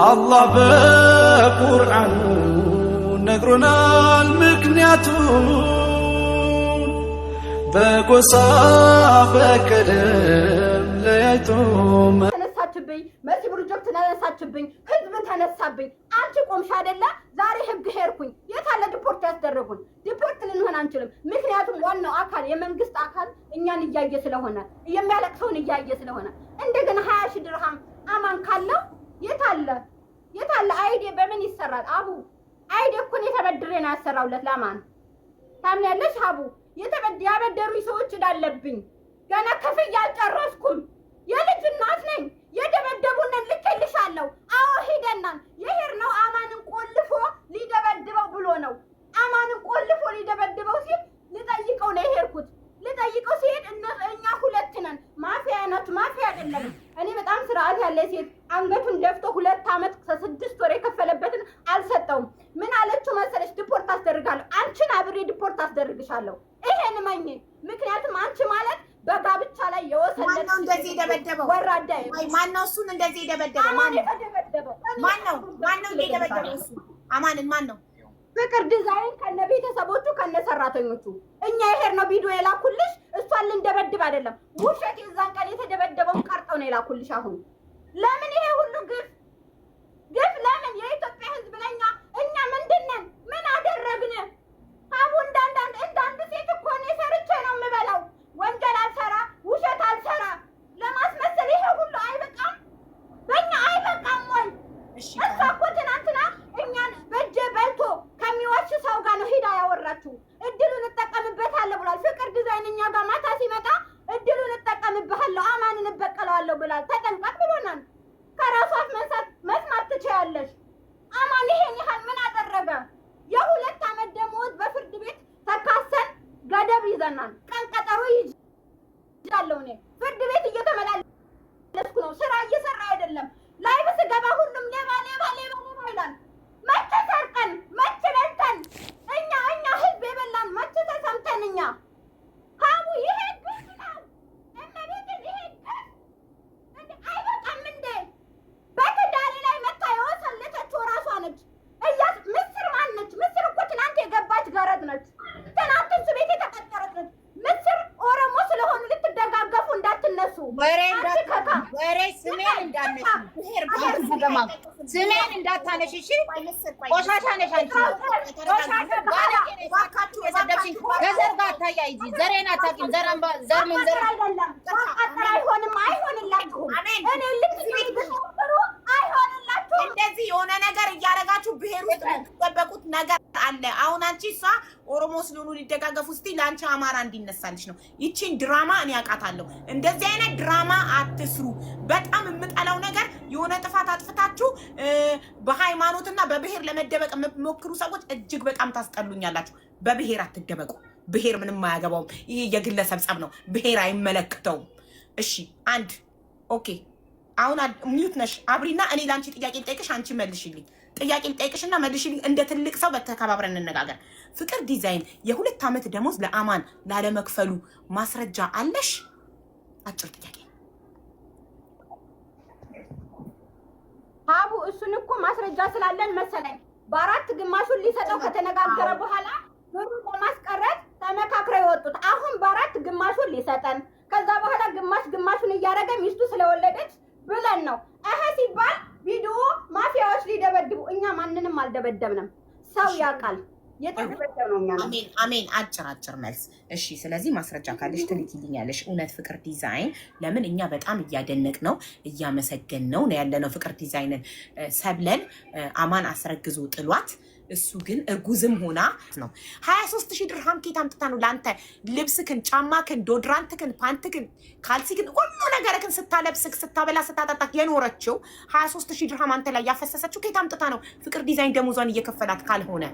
አላህ በቁርአኑ ነግሮናል ምክንያቱም በጎሳ በቀለም ለያይቶ ተነሳችብኝ መሲ ፕሮጀክት ተነሳችብኝ ህዝብ ተነሳብኝ አንቺ ቆምሽ አይደለ ዛሬ ህግ ሄርኩኝ የታለ ዲፖርት ያስደረጉን ዲፖርት ልንሆን አንችልም ምክንያቱም ዋናው አካል የመንግስት አካል እኛን እያየ ስለሆነ የሚያለቅሰውን እያየ ስለሆነ እንደገና 20 ሺህ ድርሃም አማን ካለው የታለ አይዲ በምን ይሰራል አቡ አይዲ እኮ ነው ተበድሬ ነው ያሰራውለት ለማን ታምኛለሽ አቡ ያበደሩኝ ሰዎች እንዳለብኝ ገና ከፍያ አልጨረስኩም የልጅ እናት ነኝ የደበደቡን ልክልሻለሁ አዎ ሄደናል የሄድነው አማንን ቆልፎ ሊደበድበው ብሎ ነው አማንን ቆልፎ ሊደበድበው ሲል ልጠይቀው ነው የሄድኩት ልጠይቀው ሲሄድ እኛ ሁለት ነን ማፊያ ናት ማፊያ አይደለም እኔ በጣም ስርዓት ያለ ሴት አንገቱን ደፍቶ 2 አመት ከ6 ወር የከፈለበትን አልሰጠውም ምን አለችው መሰለሽ ዲፖርት አስደርጋለሁ አንቺን አብሬ ዲፖርት አስደርግሻለሁ ይሄን ማኝ ምክንያቱም አንቺ ማለት በጋብቻ ላይ የወሰለች ማነው እንደዚህ ደበደበው ወራዳ ወይ ማነው እሱን እንደዚህ ደበደበው ማነው እንደደበደበው እሱ አማንን ማነው ፍቅር ዲዛይን ከነ ቤተሰቦቹ ከነ ሰራተኞቹ እኛ ይሄር ነው ቪዲዮ የላኩልሽ እሷን ልንደበድብ አይደለም ውሸት የዛን ቀን የተደበደበው ቀርጠው ነው የላኩልሽ አሁን ለምን ይሄ ሁሉ ግፍ ለምን የኢትዮጵያ ህዝብ ለኛ እኛ ምንድነን ምን አደረግን አቡ እንዳንድ ሴት እኮ ነው ሰርቼ ነው የምበላው ወንጀል አልሰራ ውሸት አልሰራ ለማስመሰል ይሄ ሁሉ አይበቃም በእኛ አይበቃም ወይ እሷ እኮ ትናንትና እኛን በእጄ በልቶ ከሚዋሽ ሰው ጋር ነው ሄዳ ያወራችሁ እድሉን እጠቀምበታለሁ ብሏል ፍቅር ዲዛይን እኛ ጋር ማታ ሲመጣ እድሉን እጠቀምብሃለሁ አማንን እበቀለዋለሁ ብሏል ተጠንቀቅ ብሎናል ከራሷ መስማት ትችያለሽ አማን ይሄን ያህል ምን አደረገ የ2 አመት ደሞዝ በፍርድ ቤት ተካሰን ገደብ ይዘናል ቀን ቀጠሮ ይዣለሁ እኔ ፍርድ ቤት እየተመላለስኩ ነው ስራ እየሰራ አይደለም ላይቭ ስገባ ሁሉም ሌባ ይላል መቼ ሰርቀን መቼ በልተን እኛ ህዝብ የበላን መቼ ተሰምተን እኛ ሀቡ ይሄ ግፍ ነው እመቤት ይሄ ግፍ እንዴ አይበቃም እንዴ በትዳሬ ላይ መታ የወሰለተችው ራሷ ነች ምስር ማነች ምስር እኮ ትናንት የገባች ገረድ ነች ትናንት እሱ ቤት የተቀጠረች ነች ምስር ኦሮሞ ስለሆኑ ልትደጋገፉ እንዳትነሱ ወሬ ስሜን እንዳነሽ ብሄር ስሜን እንዳታነሽ እሺ ቆሻሻ ነሽ አንቺ ዋካችሁ የሰደብሽኝ ከዘር ጋር አታያይጂ ዘሬን አታውቂም ዘር መንዘር አይደለም አይሆንላችሁም እኔ አይሆንላችሁም እንደዚህ የሆነ ነገር እያደረጋችሁ ብሄር ውስጥ የምትጠበቁት ነገር አለ አሁን አንቺ እሷ ኦሮሞ ስለሆኑ ሊደጋገፉ እስቲ ለአንቺ አማራ እንዲነሳልሽ ነው ይቺን ድራማ እኔ አውቃታለሁ እንደዚህ አይነት ድራማ አትስሩ በጣም የምጠላው ነገር የሆነ ጥፋት አጥፍታችሁ በሃይማኖትና በብሄር ለመደበቅ የምትሞክሩ ሰዎች እጅግ በጣም ታስጠሉኛላችሁ በብሄር አትደበቁ ብሄር ምንም አያገባውም ይሄ የግለሰብ ጸብ ነው ብሄር አይመለከተውም እሺ አንድ ኦኬ አሁን ሚዩት ነሽ አብሪና እኔ ላንቺ ጥያቄ ልጠይቅሽ አንቺ መልሽልኝ ጥያቄ ልጠይቅሽና መልሽልኝ እንደ ትልቅ ሰው በተከባብረን እንነጋገር ፍቅር ዲዛይን የ2 አመት ደሞዝ ለአማን ላለመክፈሉ ማስረጃ አለሽ አጭር ጥያቄ ሀቡ እሱን እኮ ማስረጃ ስላለን መሰለኝ በአራት ግማሹን ሊሰጠው ከተነጋገረ በኋላ ብሩን ለማስቀረት ተመካክረው የወጡት አሁን በአራት ግማሹን ሊሰጠን ከዛ በኋላ ግማሹን እያደረገ ሚስቱ ስለወለደች ብለን ነው ሲባል ቪዲዮ ማፊያዎች ሊደበድቡ እኛ ማንንም አልደበደብንም ሰው ያውቃል የተደበደብነው እኛ ነው አሜን አጭር መልስ እሺ ስለዚህ ማስረጃ ካለሽ ትልኪልኛለሽ እውነት ፍቅር ዲዛይን ለምን እኛ በጣም እያደነቅ ነው እያመሰገን ነው ያለነው ፍቅር ዲዛይንን ሰብለን አማን አስረግዞ ጥሏት እሱ ግን እርጉዝም ሆና ነው 23000 ድርሃም ኬት አምጥታ ነው ላንተ ልብስክን ጫማክን ዶድራንትክን ፓንትክን ካልሲክን ሁሉ ነገርክን ስታለብስክ ስታበላ ስታጣጣ የኖረችው 23000 ድርሃም አንተ ላይ ያፈሰሰችው ኬት አምጥታ ነው ፍቅር ዲዛይን ደሞዟን እየከፈላት ካልሆነ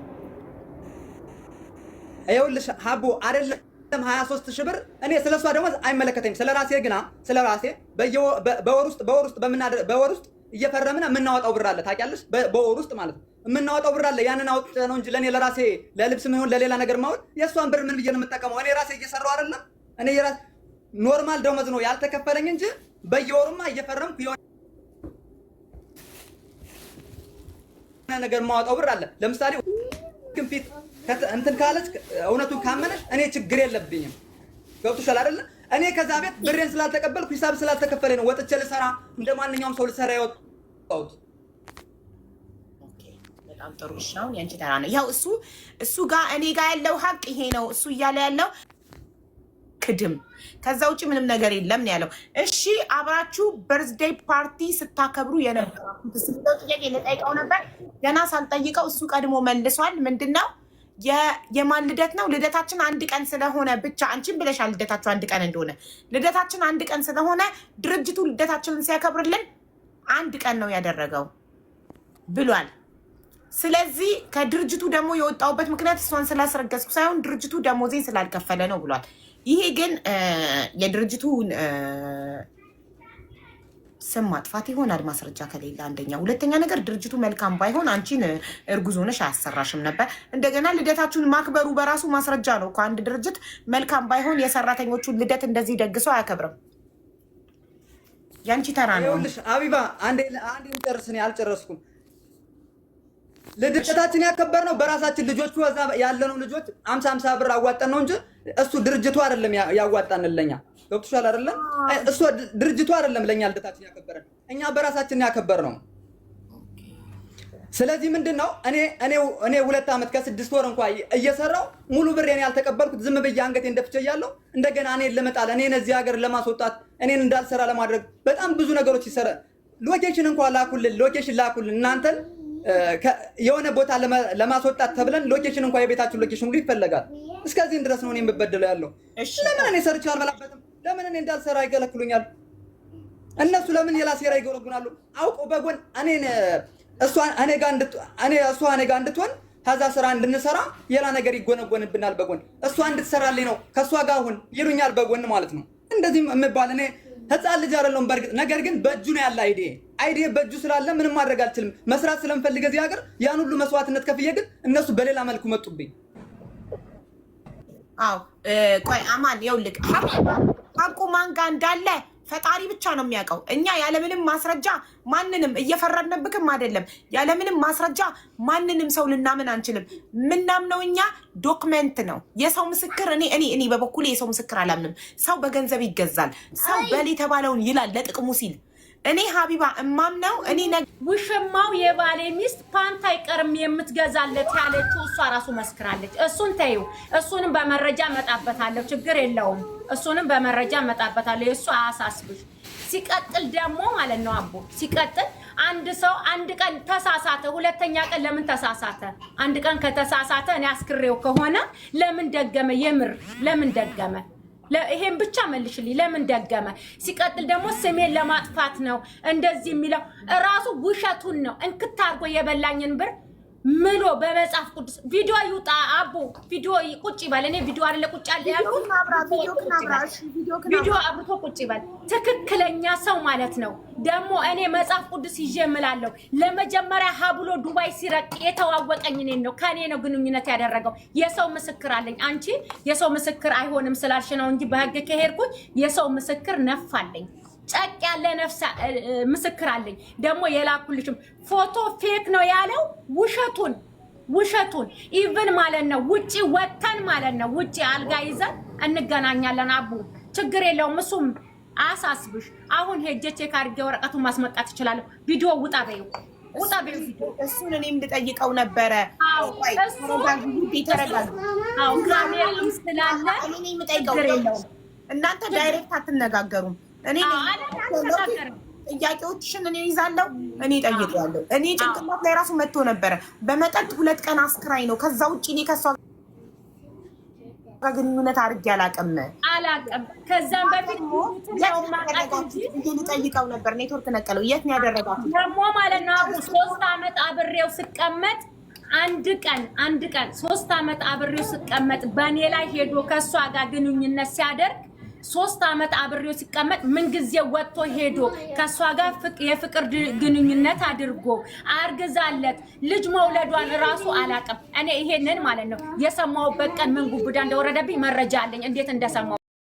አይውልሽ ሀቡ አይደለም 23000 ብር እኔ ስለሷ ደሞዝ አይመለከተኝም ስለራሴ ግና ስለራሴ በወር ውስጥ እየፈረምና የምናወጣው ብር አለ ታውቂያለሽ በወር ውስጥ ማለት ነው የምናወጣው ብር አለ ያንን አውጥተህ ነው እንጂ ለኔ ለራሴ ለልብስም ይሁን ለሌላ ነገር ማውል የሷን ብር ምን ብዬ ነው የምጠቀመው እኔ ራሴ እየሰራው አይደለም እኔ የራስ ኖርማል ደሞዝ ነው ያልተከፈለኝ እንጂ በየወሩማ እየፈረምኩ ነገር ማውጣው ብር አለ። ለምሳሌ ክንፊት እንትን ካለች እውነቱን ካመነሽ እኔ ችግር የለብኝም። ገብቶሻል አይደለ? እኔ ከዛ ቤት ብሬን ስላልተቀበልኩ ሂሳብ ስላልተከፈለ ነው ወጥቼ ልሰራ እንደማንኛውም ሰው ልሰራ ያወጣሁት። በጣም ጥሩ ነው። ያንቺ ተራ ነው። ያው እሱ ጋር እኔ ጋር ያለው ሀቅ ይሄ ነው። እሱ እያለ ያለው ክድም ከዛ ውጪ ምንም ነገር የለም ነው ያለው። እሺ አብራችሁ በርዝዴይ ፓርቲ ስታከብሩ የነበራችሁት ስለዚህ ጥያቄ ልጠይቀው ነበር። ገና ሳልጠይቀው እሱ ቀድሞ መልሷል። ምንድነው የማን ልደት ነው? ልደታችን አንድ ቀን ስለሆነ ብቻ አንቺም ብለሻል ልደታችሁ አንድ ቀን እንደሆነ። ልደታችን አንድ ቀን ስለሆነ ድርጅቱ ልደታችንን ሲያከብርልን አንድ ቀን ነው ያደረገው ብሏል። ስለዚህ ከድርጅቱ ደግሞ የወጣውበት ምክንያት እሷን ስላስረገዝኩ ሳይሆን ድርጅቱ ደሞዜን ስላልከፈለ ነው ብሏል። ይሄ ግን የድርጅቱ ስም ማጥፋት ይሆናል ማስረጃ ከሌለ አንደኛ። ሁለተኛ ነገር ድርጅቱ መልካም ባይሆን አንቺን እርጉዝ ሆነሽ አያሰራሽም ነበር። እንደገና ልደታችሁን ማክበሩ በራሱ ማስረጃ ነው እኮ። አንድ ድርጅት መልካም ባይሆን የሰራተኞቹን ልደት እንደዚህ ደግሶ አያከብርም። ያንቺ ተራ ነው። ይኸውልሽ አቢባ አንዴ እንጨርስ። እኔ አልጨረስኩም። ልደታችን ያከበርነው በራሳችን ልጆቹ እዛ ያለነው ልጆች 50 ብር አዋጣን ነው እንጂ እሱ ድርጅቱ አይደለም ያዋጣን ለኛ። ገብቶሻል አይደለም? እሱ ድርጅቱ አይደለም ለኛ ልደታችን ያከበረን፣ እኛ በራሳችን ያከበርነው። ስለዚህ ምንድነው እኔ 2 ዓመት ከ6 ወር እንኳን እየሰራው ሙሉ ብሬን ያልተቀበልኩት ዝም ብዬ አንገቴን ደፍቼ ያለው እንደገና እኔን ለመጣል እኔን እዚህ ሀገር ለማስወጣት እኔን እንዳልሰራ ለማድረግ በጣም ብዙ ነገሮች ይሰራ። ሎኬሽን እንኳን ላኩልን እናንተን የሆነ ቦታ ለማስወጣት ተብለን ሎኬሽን እንኳን የቤታችን ሎኬሽን ሁሉ ይፈልጋል። እስከዚህ ድረስ ነው እኔ የምበደለው ያለው። ለምን እኔ ሰርቼ አልበላበትም? ለምን እኔ እንዳልሰራ ይገለክሉኛል? እነሱ ለምን የላ ሴራ ይገለግሉናሉ? አውቀው በጎን እሷ እኔ ጋር እንድትሆን ከዛ ስራ እንድንሰራ የላ ነገር ይጎነጎንብናል በጎን። እሷ እንድትሰራልኝ ነው ከሷ ጋር አሁን ይሉኛል በጎን ማለት ነው። እንደዚህ የምባል እኔ ህፃን ልጅ አይደለም። በርግጥ ነገር ግን በእጁ ነው ያለ አይዲያ በእጁ ስላለ ምንም ማድረግ አልችልም። መስራት ስለምፈልግ እዚህ ሀገር ያን ሁሉ መስዋዕትነት ከፍዬ ግን እነሱ በሌላ መልኩ መጡብኝ። አዎ ቆይ አማን ይኸውልህ ሀቁ ማን ጋር እንዳለ ፈጣሪ ብቻ ነው የሚያውቀው። እኛ ያለምንም ማስረጃ ማንንም እየፈረድንብክም አይደለም። ያለምንም ማስረጃ ማንንም ሰው ልናምን አንችልም። ምናምነው እኛ ዶክመንት ነው። የሰው ምስክር እኔ በበኩሌ የሰው ምስክር አላምንም። ሰው በገንዘብ ይገዛል። ሰው በል የተባለውን ይላል ለጥቅሙ ሲል። እኔ ሀቢባ እማምነው ውሽማው የባሌ ሚስት ፓንት አይቀርም የምትገዛለት ያለችው እሷ ራሱ መስክራለች። እሱን ተይው፣ እሱንም በመረጃ መጣበታለሁ፣ ችግር የለውም። እሱንም በመረጃ መጣበታለሁ። እሱ አያሳስብሽ። ሲቀጥል ደግሞ ማለት ነው አቦ ሲቀጥል አንድ ሰው አንድ ቀን ተሳሳተ፣ ሁለተኛ ቀን ለምን ተሳሳተ? አንድ ቀን ከተሳሳተ እኔ አስክሬው ከሆነ ለምን ደገመ? የምር ለምን ደገመ? ይሄን ብቻ መልሽልኝ። ለምን ደገመ? ሲቀጥል ደግሞ ስሜን ለማጥፋት ነው እንደዚህ የሚለው ራሱ ውሸቱን ነው። እንክት አድርጎ የበላኝን ብር ምሎ በመጽሐፍ ቅዱስ ቪዲዮ ይውጣ አቦ ቪዲዮ ቁጭ ይበል። እኔ ቪዲዮ አይደለ ቁጭ አለ ያለው ቪዲዮ አብርቶ ቁጭ ይበል። ትክክለኛ ሰው ማለት ነው። ደግሞ እኔ መጽሐፍ ቅዱስ ይዤ እምላለሁ። ለመጀመሪያ ሀብሎ ዱባይ ሲረቅ የተዋወቀኝ እኔን ነው። ከኔ ነው ግንኙነት ያደረገው። የሰው ምስክር አለኝ። አንቺ የሰው ምስክር አይሆንም ስላልሽ ነው እንጂ በህግ ከሄድኩኝ የሰው ምስክር ነፋለኝ። ጨቅ ያለ ነፍስ ምስክር አለኝ። ደግሞ የላኩልሽም ፎቶ ፌክ ነው ያለው ውሸቱን ኢቭን ማለት ነው። ውጪ ወተን ማለት ነው ውጪ አልጋ ይዘን እንገናኛለን። አቡ ችግር የለውም። እሱም አሳስብሽ። አሁን ሄጄ ቼክ አድርጌ ወረቀቱን ማስመጣት እችላለሁ። ቪዲዮ ውጣ በይው ቪዲዮ። እሱን እኔም ልጠይቀው ነበረ። ካሜራ ስላለ ችግር የለውም። እናንተ ዳይሬክት አትነጋገሩም። ጥያቄዎችሽን እኔ ይዛለሁ፣ እኔ ጠይቀዋለሁ። እኔ ጭንቅላት ላይ ራሱ መጥቶ ነበረ። በመጠጥ 2 ቀን አስክራይ ነው። ከዛ ውጭ እኔ ከሷ ግንኙነት አድርጌ አላውቅም። ከዛም በፊት ልጠይቀው ነበር። ኔትወርክ ነቀለው። የት ነው ያደረጋት ደግሞ ማለት ነው? 3 ዓመት አብሬው ስቀመጥ አንድ ቀን 3 ዓመት አብሬው ስቀመጥ በእኔ ላይ ሄዶ ከሷ ጋር ግንኙነት ሲያደርግ 3 ዓመት አብሬው ሲቀመጥ ምን ጊዜ ወጥቶ ሄዶ ከሷ ጋር የፍቅር ግንኙነት አድርጎ አርግዛለት ልጅ መውለዷን ራሱ አላውቅም። እኔ ይሄንን ማለት ነው የሰማሁበት ቀን ምን ጉብዳ እንደወረደብኝ መረጃ አለኝ። እንዴት እንደሰማሁ